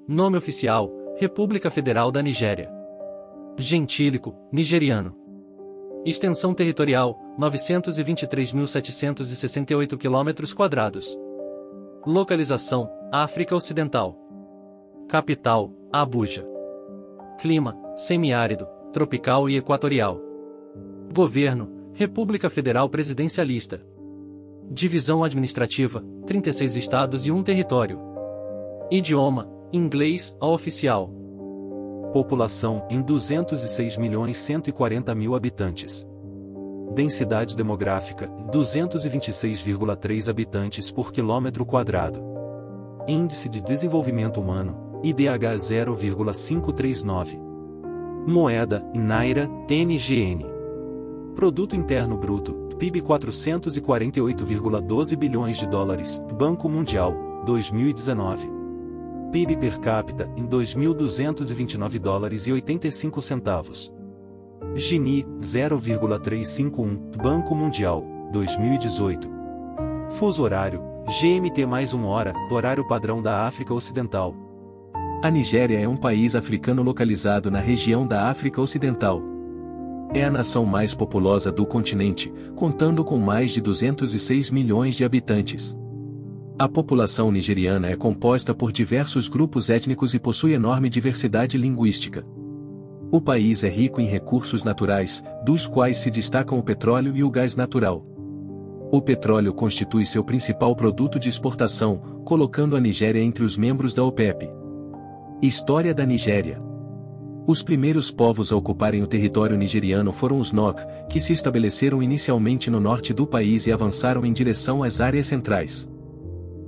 Nome oficial: República Federal da Nigéria. Gentílico: nigeriano. Extensão territorial: 923.768 km². Localização: África Ocidental. Capital: Abuja. Clima: semiárido, tropical e equatorial. Governo: República Federal Presidencialista. Divisão administrativa: 36 estados e um território. Idioma: inglês, oficial. População em 206.140.000 habitantes. Densidade demográfica: 226,3 habitantes por quilômetro quadrado. Índice de Desenvolvimento Humano, IDH 0,539. Moeda: Naira, NGN. Produto Interno Bruto, PIB 448,12 bilhões de dólares, Banco Mundial, 2019. PIB per capita em 2.229 dólares e 85 centavos. Gini, 0,351, Banco Mundial, 2018. Fuso horário, GMT mais 1 hora, horário padrão da África Ocidental. A Nigéria é um país africano localizado na região da África Ocidental. É a nação mais populosa do continente, contando com mais de 206 milhões de habitantes. A população nigeriana é composta por diversos grupos étnicos e possui enorme diversidade linguística. O país é rico em recursos naturais, dos quais se destacam o petróleo e o gás natural. O petróleo constitui seu principal produto de exportação, colocando a Nigéria entre os membros da OPEP. História da Nigéria. Os primeiros povos a ocuparem o território nigeriano foram os Nok, que se estabeleceram inicialmente no norte do país e avançaram em direção às áreas centrais.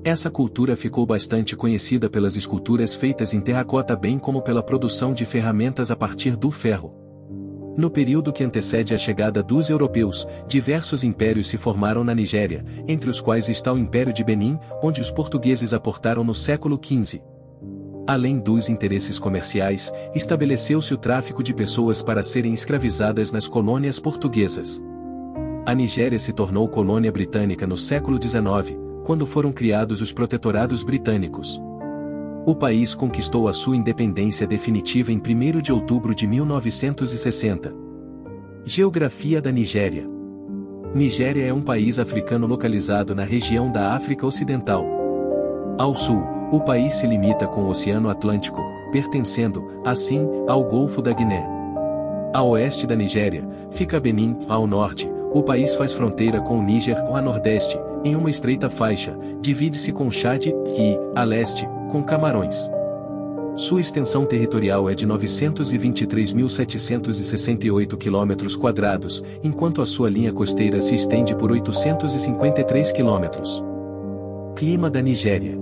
Essa cultura ficou bastante conhecida pelas esculturas feitas em terracota bem como pela produção de ferramentas a partir do ferro. No período que antecede a chegada dos europeus, diversos impérios se formaram na Nigéria, entre os quais está o Império de Benin, onde os portugueses aportaram no século XV. Além dos interesses comerciais, estabeleceu-se o tráfico de pessoas para serem escravizadas nas colônias portuguesas. A Nigéria se tornou colônia britânica no século XIX, quando foram criados os protetorados britânicos. O país conquistou a sua independência definitiva em 1º de outubro de 1960. Geografia da Nigéria. Nigéria é um país africano localizado na região da África Ocidental. Ao sul, o país se limita com o Oceano Atlântico, pertencendo, assim, ao Golfo da Guiné. A oeste da Nigéria, fica Benin. Ao norte, o país faz fronteira com o Níger. A nordeste, em uma estreita faixa, divide-se com Chad e, a leste, com Camarões. Sua extensão territorial é de 923.768 km², enquanto a sua linha costeira se estende por 853 km. Clima da Nigéria.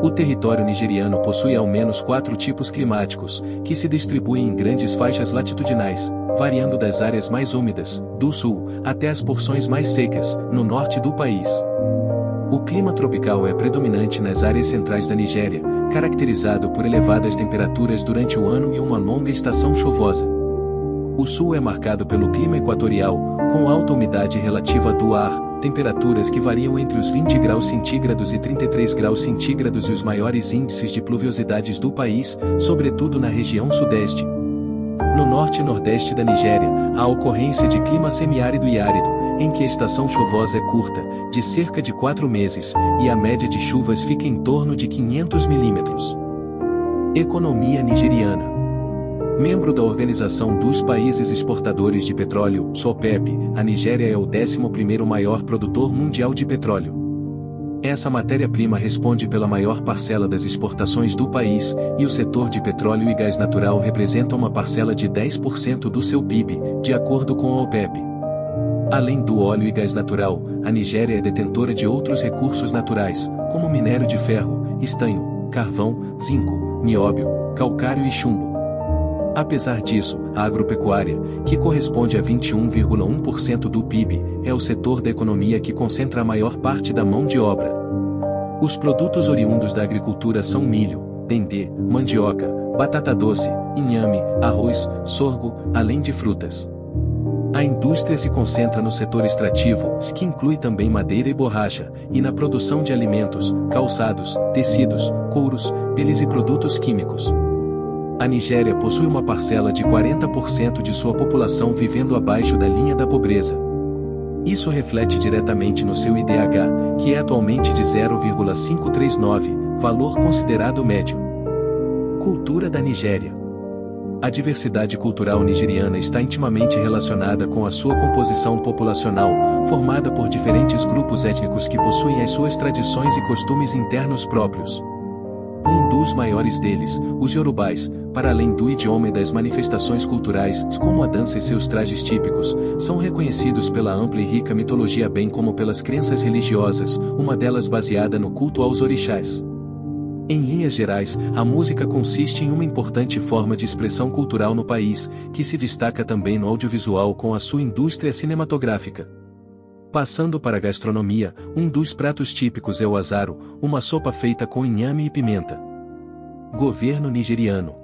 O território nigeriano possui ao menos 4 tipos climáticos, que se distribuem em grandes faixas latitudinais, variando das áreas mais úmidas, do sul, até as porções mais secas, no norte do país. O clima tropical é predominante nas áreas centrais da Nigéria, caracterizado por elevadas temperaturas durante o ano e uma longa estação chuvosa. O sul é marcado pelo clima equatorial, com alta umidade relativa do ar, temperaturas que variam entre os 20 graus centígrados e 33 graus centígrados e os maiores índices de pluviosidades do país, sobretudo na região sudeste. No norte e nordeste da Nigéria, há ocorrência de clima semiárido e árido, em que a estação chuvosa é curta, de cerca de 4 meses, e a média de chuvas fica em torno de 500 milímetros. Economia nigeriana. Membro da Organização dos Países Exportadores de Petróleo, OPEP, a Nigéria é o 11º maior produtor mundial de petróleo. Essa matéria-prima responde pela maior parcela das exportações do país, e o setor de petróleo e gás natural representa uma parcela de 10% do seu PIB, de acordo com a OPEP. Além do óleo e gás natural, a Nigéria é detentora de outros recursos naturais, como minério de ferro, estanho, carvão, zinco, nióbio, calcário e chumbo. Apesar disso, a agropecuária, que corresponde a 21,1% do PIB, é o setor da economia que concentra a maior parte da mão de obra. Os produtos oriundos da agricultura são milho, dendê, mandioca, batata doce, inhame, arroz, sorgo, além de frutas. A indústria se concentra no setor extrativo, que inclui também madeira e borracha, e na produção de alimentos, calçados, tecidos, couros, peles e produtos químicos. A Nigéria possui uma parcela de 40% de sua população vivendo abaixo da linha da pobreza. Isso reflete diretamente no seu IDH, que é atualmente de 0,539, valor considerado médio. Cultura da Nigéria. A diversidade cultural nigeriana está intimamente relacionada com a sua composição populacional, formada por diferentes grupos étnicos que possuem as suas tradições e costumes internos próprios. Um dos maiores deles, os Yorubais, para além do idioma e das manifestações culturais, como a dança e seus trajes típicos, são reconhecidos pela ampla e rica mitologia bem como pelas crenças religiosas, uma delas baseada no culto aos orixás. Em linhas gerais, a música consiste em uma importante forma de expressão cultural no país, que se destaca também no audiovisual com a sua indústria cinematográfica. Passando para a gastronomia, um dos pratos típicos é o asaro, uma sopa feita com inhame e pimenta. Governo nigeriano.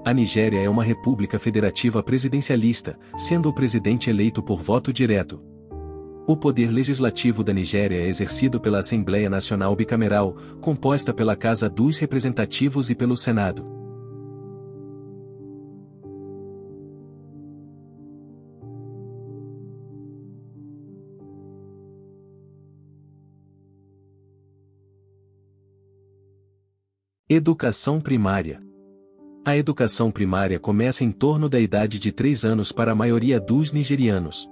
A Nigéria é uma república federativa presidencialista, sendo o presidente eleito por voto direto. O poder legislativo da Nigéria é exercido pela Assembleia Nacional Bicameral, composta pela Casa dos Representativos e pelo Senado. Educação primária. A educação primária começa em torno da idade de 3 anos para a maioria dos nigerianos.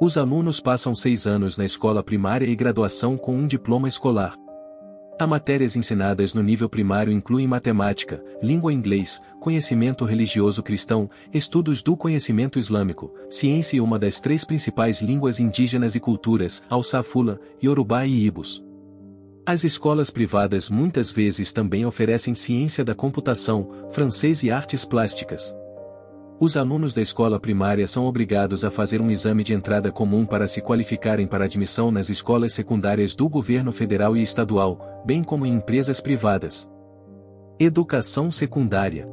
Os alunos passam 6 anos na escola primária e graduação com um diploma escolar. As matérias ensinadas no nível primário incluem matemática, língua inglês, conhecimento religioso cristão, estudos do conhecimento islâmico, ciência e uma das 3 principais línguas indígenas e culturas, Hausa, Fula, Yorubá e Ibos. As escolas privadas muitas vezes também oferecem ciência da computação, francês e artes plásticas. Os alunos da escola primária são obrigados a fazer um exame de entrada comum para se qualificarem para admissão nas escolas secundárias do governo federal e estadual, bem como em empresas privadas. Educação secundária.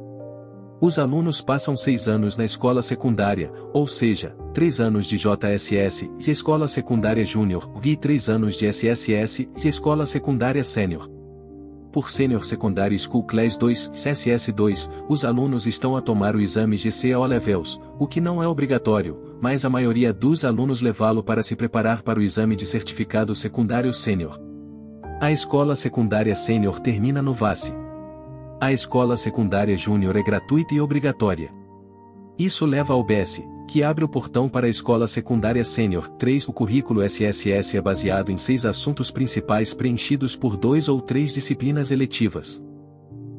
Os alunos passam 6 anos na escola secundária, ou seja, 3 anos de JSS, e escola secundária júnior, e 3 anos de SSS, e escola secundária sênior. Por Senior Secondary School Class 2, SSS2, os alunos estão a tomar o exame GCE O-Levels, o que não é obrigatório, mas a maioria dos alunos levá-lo para se preparar para o exame de certificado secundário sênior. A escola secundária sênior termina no VASE. A escola secundária júnior é gratuita e obrigatória. Isso leva ao BS, que abre o portão para a escola secundária sênior. 3. O currículo SSS é baseado em 6 assuntos principais preenchidos por 2 ou 3 disciplinas eletivas.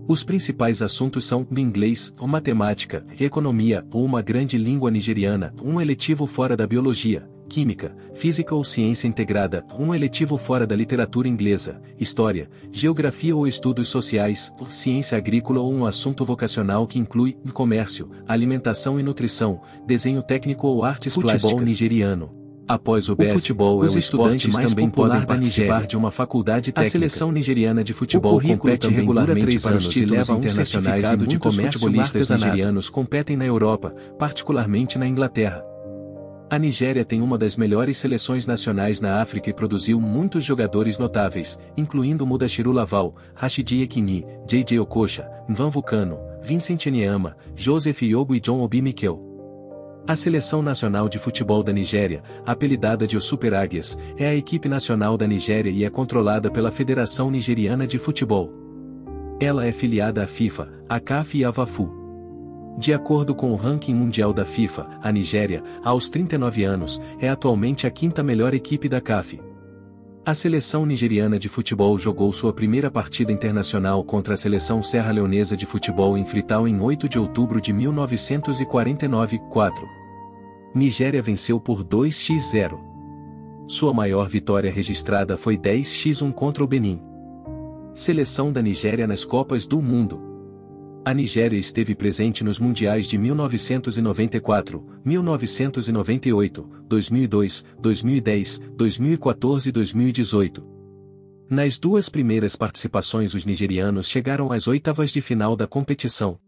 Os principais assuntos são inglês, matemática, economia ou uma grande língua nigeriana, um eletivo fora da biologia, química, física ou ciência integrada, um eletivo fora da literatura inglesa, história, geografia ou estudos sociais, ciência agrícola ou um assunto vocacional que inclui comércio, alimentação e nutrição, desenho técnico ou artes plásticas. Futebol nigeriano. Após o BS, os estudantes também podem participar de uma faculdade técnica. A seleção nigeriana de futebol compete regularmente para os títulos internacionais e muitos futebolistas nigerianos competem na Europa, particularmente na Inglaterra. A Nigéria tem uma das melhores seleções nacionais na África e produziu muitos jogadores notáveis, incluindo Mudashiru Lawal, Rashidi Yekini, J.J. Okocha, Nwanvukano, Vincent Enyeama, Joseph Yobo e John Obi Mikel. A Seleção Nacional de Futebol da Nigéria, apelidada de Os Super Águias, é a equipe nacional da Nigéria e é controlada pela Federação Nigeriana de Futebol. Ela é filiada à FIFA, à CAF e à VAFU. De acordo com o ranking mundial da FIFA, a Nigéria, aos 39 anos, é atualmente a 5ª melhor equipe da CAF. A seleção nigeriana de futebol jogou sua primeira partida internacional contra a seleção serra-leonesa de futebol em Freetown em 8 de outubro de 1949. 4. Nigéria venceu por 2-0. Sua maior vitória registrada foi 10-1 contra o Benin. Seleção da Nigéria nas Copas do Mundo. A Nigéria esteve presente nos mundiais de 1994, 1998, 2002, 2010, 2014 e 2018. Nas 2 primeiras participações os nigerianos chegaram às oitavas de final da competição.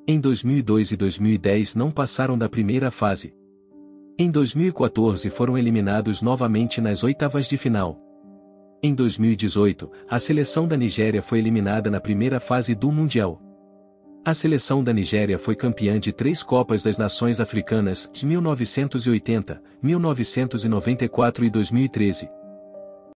Em 2002 e 2010 não passaram da primeira fase. Em 2014 foram eliminados novamente nas oitavas de final. Em 2018, a seleção da Nigéria foi eliminada na primeira fase do Mundial. A seleção da Nigéria foi campeã de 3 Copas das Nações Africanas, de 1980, 1994 e 2013.